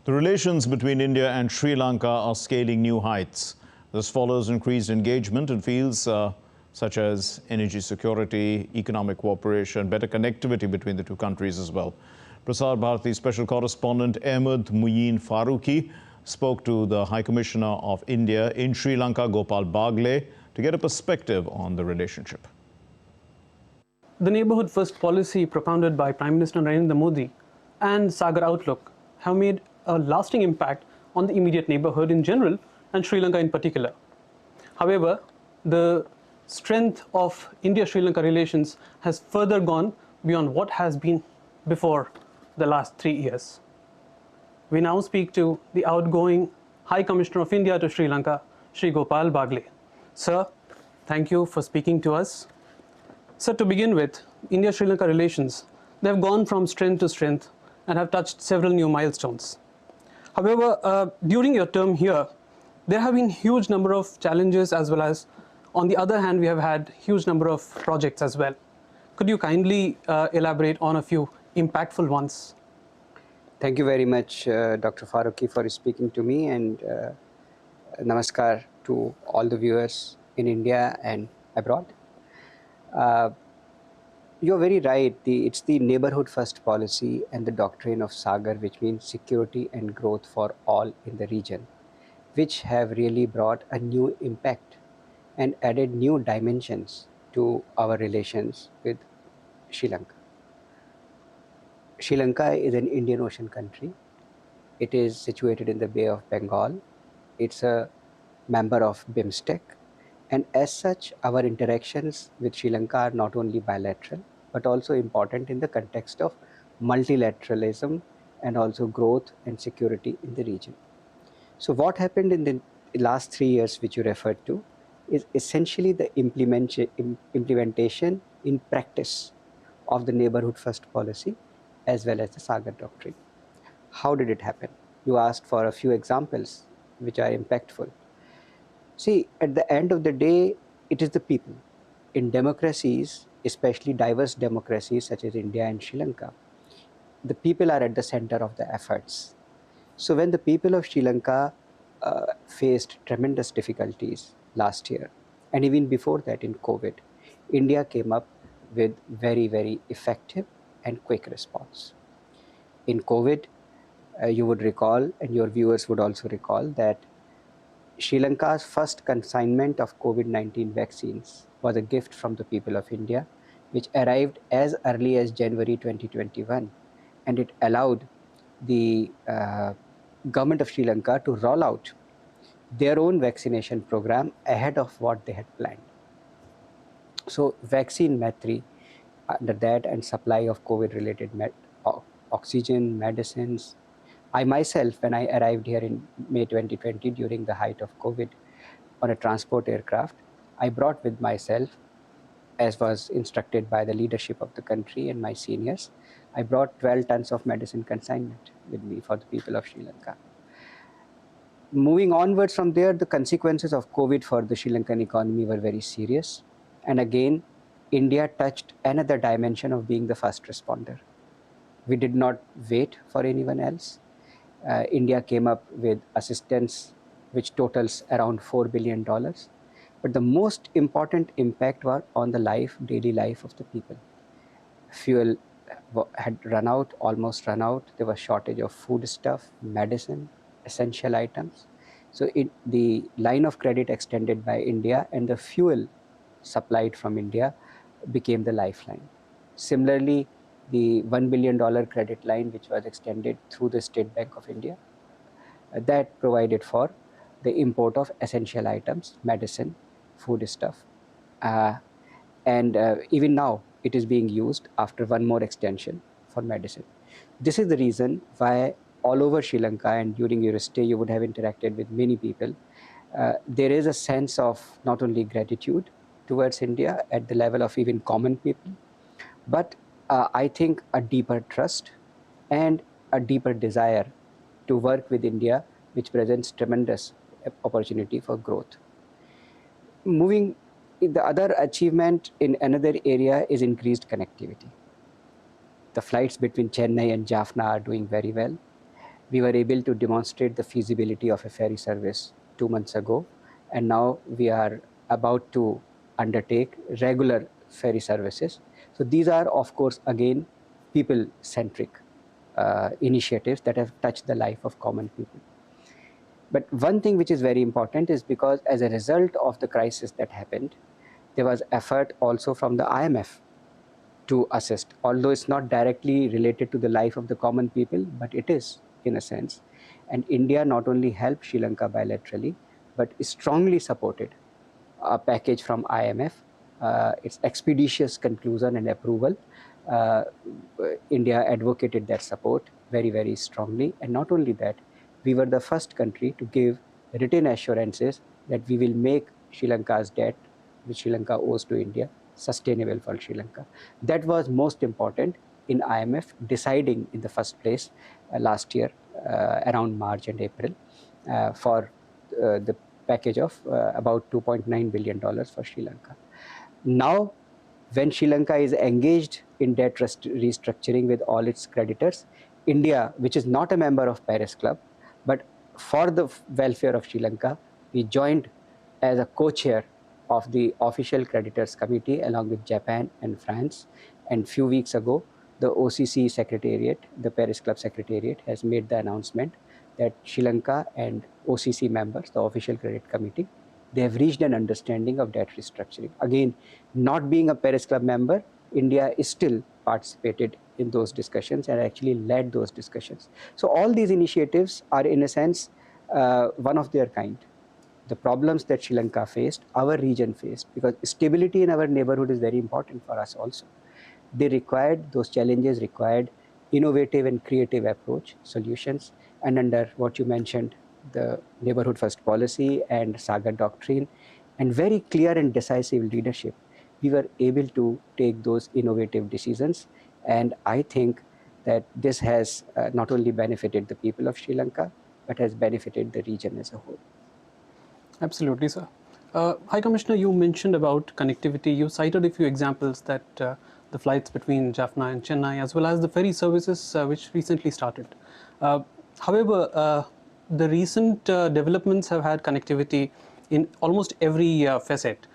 The relations between India and Sri Lanka are scaling new heights. This follows increased engagement in fields such as energy security, economic cooperation, better connectivity between the two countries as well. Prasar Bharati special correspondent Ahmed Muin Farooqi spoke to the High Commissioner of India in Sri Lanka, Gopal Baglay, to get a perspective on the relationship. The neighborhood first policy propounded by Prime Minister Narendra Modi and Sagar Outlook have made a lasting impact on the immediate neighborhood in general and Sri Lanka in particular. However, the strength of India-Sri Lanka relations has further gone beyond what has been before the last 3 years. We now speak to the outgoing High Commissioner of India to Sri Lanka, Shri Gopal Baglay. Sir, thank you for speaking to us. Sir, to begin with, India-Sri Lanka relations, they have gone from strength to strength and have touched several new milestones. However, during your term here, there have been huge number of challenges as well as, on the other hand, we have had huge number of projects as well. Could you kindly elaborate on a few impactful ones? Thank you very much, Dr. Farooqi, for speaking to me, and namaskar to all the viewers in India and abroad. You're very right. It's the neighborhood first policy and the doctrine of Sagar, which means security and growth for all in the region, which have really brought a new impact and added new dimensions to our relations with Sri Lanka. Sri Lanka is an Indian Ocean country. It is situated in the Bay of Bengal. It's a member of BIMSTEC. And as such, our interactions with Sri Lanka are not only bilateral, but also important in the context of multilateralism and also growth and security in the region. So what happened in the last 3 years, which you referred to, is essentially the implementation in practice of the neighborhood first policy as well as the Sagar doctrine. How did it happen? You asked for a few examples which are impactful. See, at the end of the day, it is the people. In democracies, especially diverse democracies such as India and Sri Lanka, the people are at the center of the efforts. So when the people of Sri Lanka faced tremendous difficulties last year, and even before that in COVID, India came up with very, very effective and quick response. In COVID, you would recall, and your viewers would also recall, that Sri Lanka's first consignment of COVID-19 vaccines was a gift from the people of India, which arrived as early as January 2021, and it allowed the government of Sri Lanka to roll out their own vaccination program ahead of what they had planned. So vaccine Maitri, under that, and supply of COVID-related oxygen, medicines. I myself, when I arrived here in May 2020 during the height of COVID on a transport aircraft, I brought with myself, as was instructed by the leadership of the country and my seniors, I brought 12 tons of medicine consignment with me for the people of Sri Lanka. Moving onwards from there, the consequences of COVID for the Sri Lankan economy were very serious. And again, India touched another dimension of being the first responder. We did not wait for anyone else. India came up with assistance which totals around $4 billion. But the most important impact was on the daily life of the people. Fuel had run out, almost run out. There was shortage of foodstuff, medicine, essential items. So the line of credit extended by India and the fuel supplied from India became the lifeline. Similarly, the $1 billion credit line which was extended through the State Bank of India, that provided for the import of essential items, medicine, foodstuff. And even now, it is being used after one more extension for medicine. This is the reason why all over Sri Lanka, and during your stay, you would have interacted with many people. There is a sense of not only gratitude towards India at the level of even common people, but I think a deeper trust and a deeper desire to work with India, which presents tremendous opportunity for growth. Moving, the other achievement in another area is increased connectivity. The flights between Chennai and Jaffna are doing very well. We were able to demonstrate the feasibility of a ferry service 2 months ago, and now we are about to undertake regular ferry services. So these are, of course, again, people-centric initiatives that have touched the life of common people. But one thing which is very important is because as a result of the crisis that happened, there was effort also from the IMF to assist, although it's not directly related to the life of the common people, but it is in a sense. And India not only helped Sri Lanka bilaterally, but strongly supported a package from IMF, its expeditious conclusion and approval. Uh, India advocated that support very, very strongly. And not only that, we were the first country to give written assurances that we will make Sri Lanka's debt, which Sri Lanka owes to India, sustainable for Sri Lanka. That was most important in IMF deciding in the first place last year around March and April for the package of about $2.9 billion for Sri Lanka. Now, when Sri Lanka is engaged in debt restructuring with all its creditors, India, which is not a member of Paris Club, but for the welfare of Sri Lanka, we joined as a co-chair of the Official Creditors Committee along with Japan and France. And few weeks ago, the OCC Secretariat, the Paris Club Secretariat, has made the announcement that Sri Lanka and OCC members, the Official Credit Committee, they have reached an understanding of debt restructuring. Again, not being a Paris Club member, India is still participated in those discussions and actually led those discussions. So all these initiatives are in a sense one of their kind. The problems that Sri Lanka faced, our region faced, because stability in our neighborhood is very important for us also. Those challenges required innovative and creative approach, solutions, and under what you mentioned, the neighborhood first policy and Sagar doctrine, and very clear and decisive leadership, we were able to take those innovative decisions. And I think that this has not only benefited the people of Sri Lanka, but has benefited the region as a whole. Absolutely, sir. High Commissioner, you mentioned about connectivity. You cited a few examples that the flights between Jaffna and Chennai, as well as the ferry services which recently started. However, the recent developments have had connectivity in almost every facet.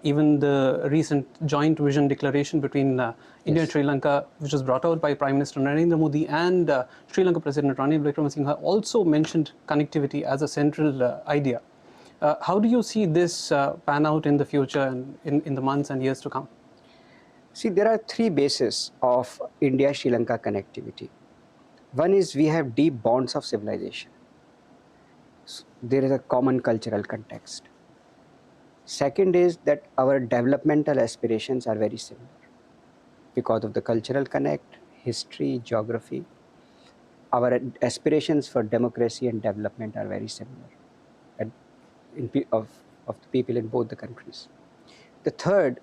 Even the recent joint vision declaration between India and Sri Lanka, which was brought out by Prime Minister Narendra Modi and Sri Lanka President Ranil Wickremesinghe, also mentioned connectivity as a central idea. How do you see this pan out in the future and in the months and years to come? See, there are three bases of India-Sri Lanka connectivity. One is we have deep bonds of civilization. There is a common cultural context. Second is that our developmental aspirations are very similar because of the cultural connect, history, geography. Our aspirations for democracy and development are very similar of the people in both the countries. The third,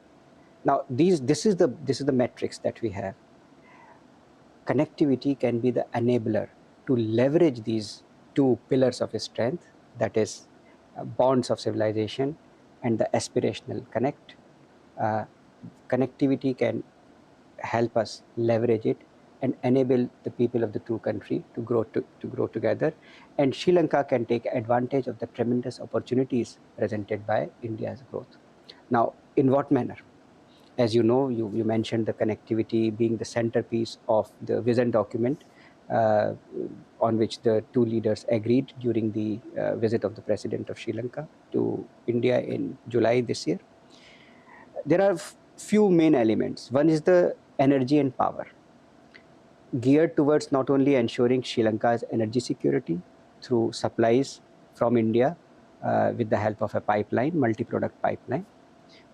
now this is the metrics that we have. Connectivity can be the enabler to leverage these two pillars of strength, that is bonds of civilization and the aspirational connect. Connectivity can help us leverage it and enable the people of the two countries to grow together. And Sri Lanka can take advantage of the tremendous opportunities presented by India's growth. Now, in what manner? As you know, you mentioned the connectivity being the centerpiece of the vision document on which the two leaders agreed during the visit of the President of Sri Lanka to India in July this year. There are few main elements. One is the energy and power, geared towards not only ensuring Sri Lanka's energy security through supplies from India with the help of a pipeline, multi-product pipeline,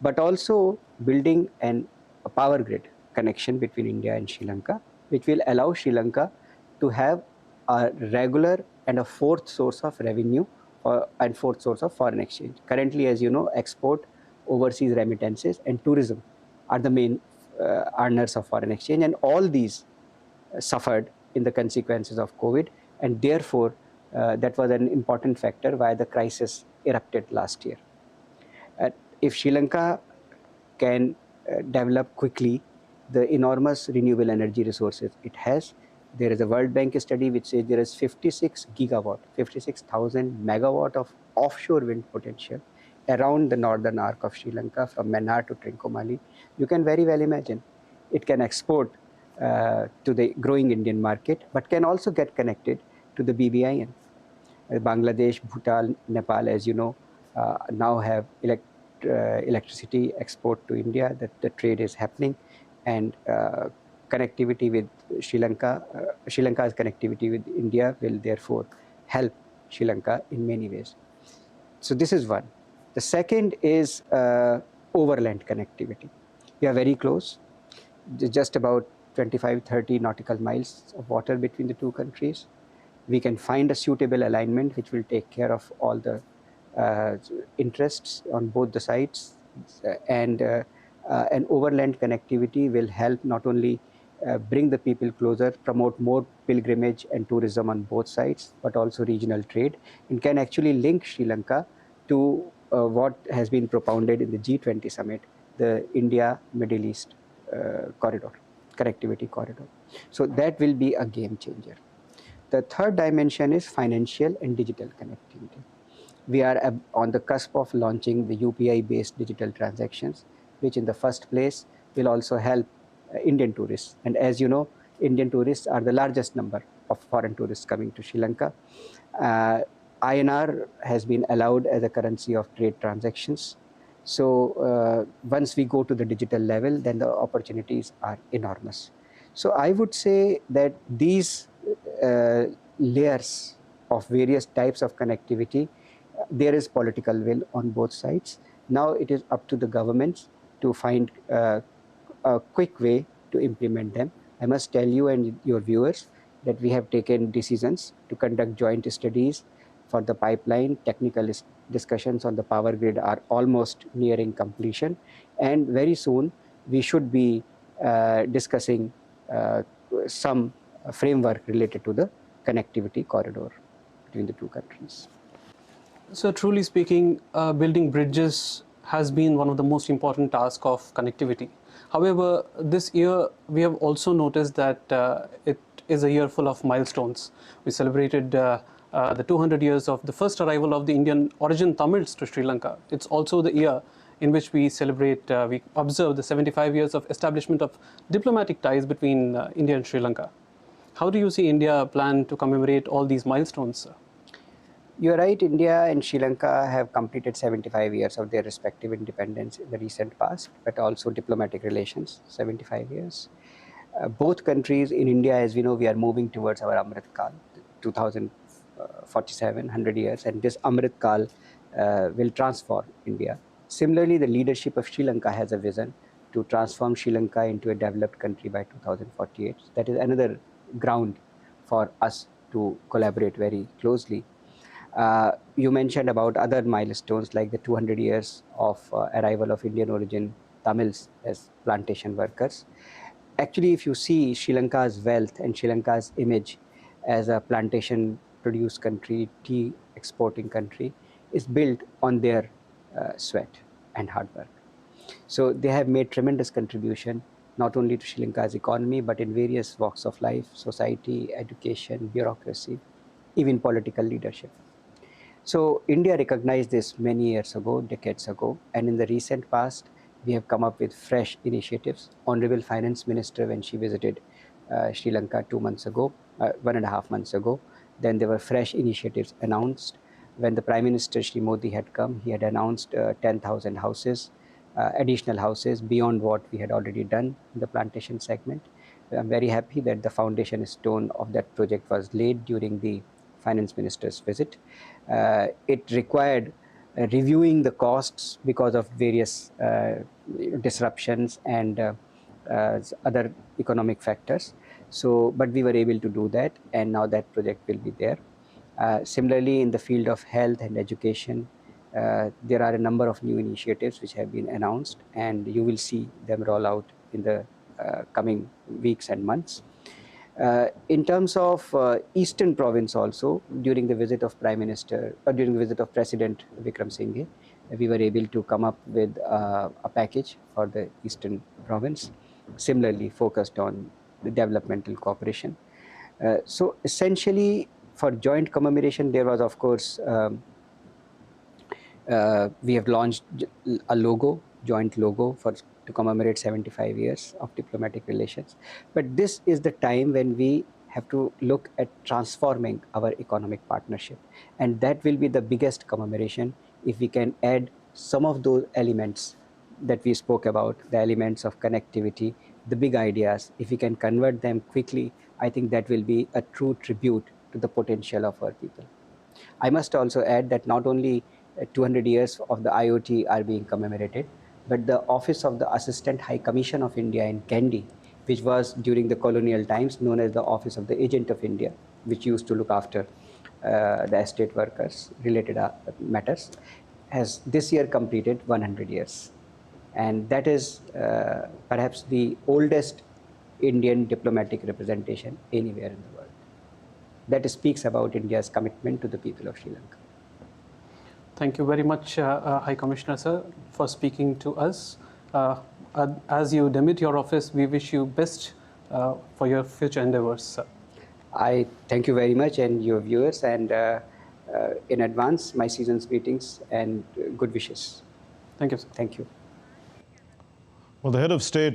but also building a power grid connection between India and Sri Lanka, which will allow Sri Lanka to have a regular and a fourth source of revenue and fourth source of foreign exchange. Currently, as you know, export, overseas remittances, and tourism are the main earners of foreign exchange, and all these suffered in the consequences of COVID, and therefore that was an important factor why the crisis erupted last year. If Sri Lanka can develop quickly the enormous renewable energy resources it has, There is a World Bank study which says there is 56 gigawatt, 56,000 megawatt of offshore wind potential around the northern arc of Sri Lanka from Mannar to Trincomalee. You can very well imagine it can export to the growing Indian market, but can also get connected to the BBIN. Bangladesh, Bhutan, Nepal, as you know, now have electricity export to India. That the trade is happening, and connectivity with Sri Lanka, Sri Lanka's connectivity with India will therefore help Sri Lanka in many ways. So this is one. The second is overland connectivity. We are very close, just about 25-30 nautical miles of water between the two countries. We can find a suitable alignment which will take care of all the interests on both the sides, and an overland connectivity will help not only bring the people closer, promote more pilgrimage and tourism on both sides, but also regional trade, and can actually link Sri Lanka to what has been propounded in the G20 summit, the India-Middle East corridor, connectivity corridor. So that will be a game changer. The third dimension is financial and digital connectivity. We are on the cusp of launching the UPI-based digital transactions, which in the first place will also help Indian tourists. And as you know, Indian tourists are the largest number of foreign tourists coming to Sri Lanka. INR has been allowed as a currency of trade transactions. So once we go to the digital level, then the opportunities are enormous. So I would say that these layers of various types of connectivity, there is political will on both sides. Now it is up to the governments to find a quick way to implement them. I must tell you and your viewers that we have taken decisions to conduct joint studies for the pipeline. Technical discussions on the power grid are almost nearing completion, and very soon we should be discussing some framework related to the connectivity corridor between the two countries. So truly speaking, building bridges has been one of the most important tasks of connectivity. However, this year we have also noticed that it is a year full of milestones. We celebrated the 200 years of the first arrival of the Indian origin Tamils to Sri Lanka. It's also the year in which we observe the 75 years of establishment of diplomatic ties between India and Sri Lanka. How do you see India plan to commemorate all these milestones, sir? You're right, India and Sri Lanka have completed 75 years of their respective independence in the recent past, but also diplomatic relations, 75 years. Both countries in India, as we know, we are moving towards our Amrit Kal, 2047, 100 years, and this Amrit Kal will transform India. Similarly, the leadership of Sri Lanka has a vision to transform Sri Lanka into a developed country by 2048. That is another ground for us to collaborate very closely. You mentioned about other milestones like the 200 years of arrival of Indian origin Tamils as plantation workers. Actually, if you see Sri Lanka's wealth and Sri Lanka's image as a plantation produced country, tea exporting country, is built on their sweat and hard work. So they have made tremendous contribution not only to Sri Lanka's economy, but in various walks of life, society, education, bureaucracy, even political leadership. So India recognized this many years ago, decades ago, and in the recent past, we have come up with fresh initiatives. Honorable Finance Minister, when she visited Sri Lanka 2 months ago, 1.5 months ago, then there were fresh initiatives announced. When the Prime Minister Shri Modi had come, he had announced 10,000 houses, additional houses beyond what we had already done in the plantation segment. I'm very happy that the foundation stone of that project was laid during the Finance Minister's visit. It required reviewing the costs because of various disruptions and other economic factors. So, but we were able to do that, and now that project will be there. Similarly, in the field of health and education, there are a number of new initiatives which have been announced, and you will see them roll out in the coming weeks and months. In terms of Eastern Province also, during the visit of during the visit of President Vikram Singhe, we were able to come up with a package for the Eastern Province, similarly focused on the developmental cooperation. So essentially, for joint commemoration, there was, of course, we have launched a logo, joint logo to commemorate 75 years of diplomatic relations. But this is the time when we have to look at transforming our economic partnership. And that will be the biggest commemoration if we can add some of those elements that we spoke about, the elements of connectivity, the big ideas. If we can convert them quickly, I think that will be a true tribute to the potential of our people. I must also add that not only 200 years of the IoT are being commemorated, but the Office of the Assistant High Commission of India in Kandy, which was during the colonial times known as the Office of the Agent of India, which used to look after the estate workers related matters, has this year completed 100 years. And that is perhaps the oldest Indian diplomatic representation anywhere in the world. That speaks about India's commitment to the people of Sri Lanka. Thank you very much, High Commissioner, sir, for speaking to us. As you demit your office, we wish you best for your future endeavors, sir. I thank you very much, and your viewers, and in advance, my season's greetings and good wishes. Thank you, sir. Thank you. Well, the head of state